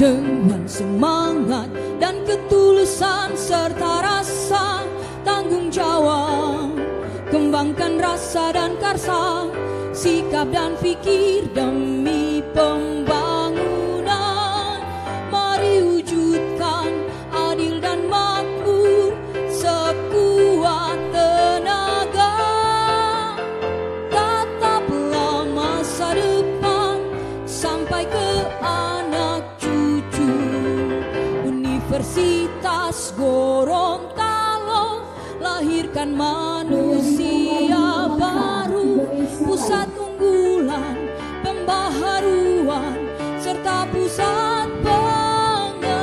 Dengan semangat dan ketulusan serta rasa tanggung jawab, kembangkan rasa dan karsa, sikap dan fikir demi pembangunan. Mari wujudkan adil dan makmur sekuat tenaga. Tataplah masa depan sampai ke anak cucu. Universitas Gorontalo lahirkan manusia baru, pusat unggulan pembaharuan serta pusat pengembangan.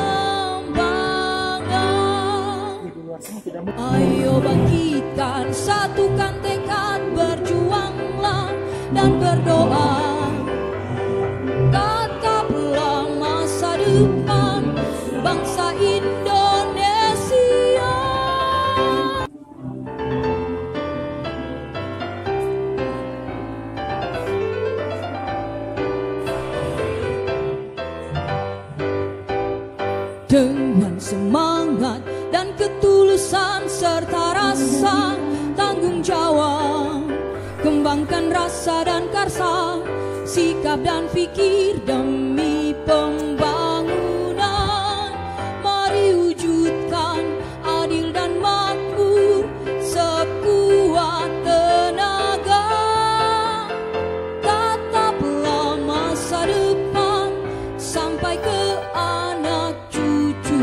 Ayo bangkitkan, satukan tekad, berjuanglah dan berdoa. Tataplah masa depan bangsa Indonesia. Dengan semangat dan ketulusan serta rasa tanggung jawab, kembangkan rasa dan karsa, sikap dan fikir demi pembangunan. Mari wujudkan adil dan makmur sekuat tenaga. Tataplah masa depan sampai ke anak cucu.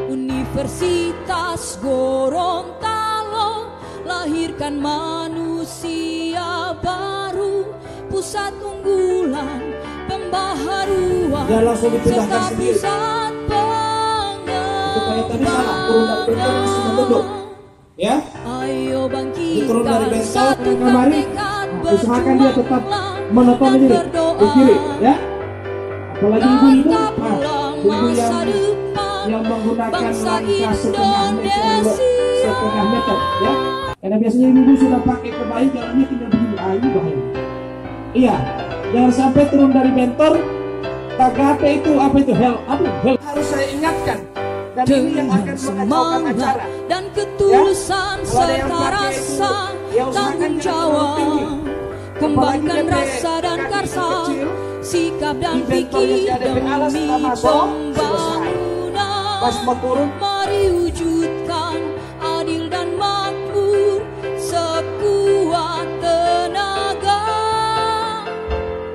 Universitas Gorontalo lahirkan manusia baru, pusat unggulan pembaharuan serta pusat pengembangan. Ya, Ayo turun dari bangkitkan, bentol satukan tekad, usahakan dia tetap berjuanglah menonton dan ini berdoa. di kiri, ya. Apalagi ibu-ibu, Tataplah masa depan yang menggunakan bangsa langkah Indonesia. setengah meter, ya. Karena biasanya ibu-ibu sudah pakai kebaya, jalannya tinggal begini, ini bahaya. Iya, jangan sampai turun dari bentor. Tagape itu apa itu? Hell harus saya ingatkan. Dan ini yang akan mengacaukan acara. Dan ketulusan serta rasa tanggung jawab, kembangkan rasa dan karsa, sikap dan fikir demi pembangunan. Mari wujudkan adil dan makmur sekuat tenaga.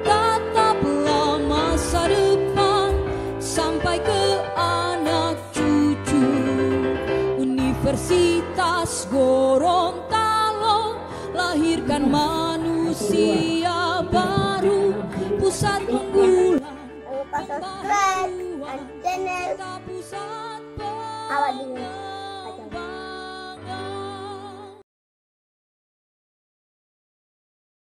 Tataplah masa depan sampai ke anak cucu. Universitas Gorontalo lahirkan manusia baru, pusat unggulan Lupa subscribe channel pusat Awal Dini.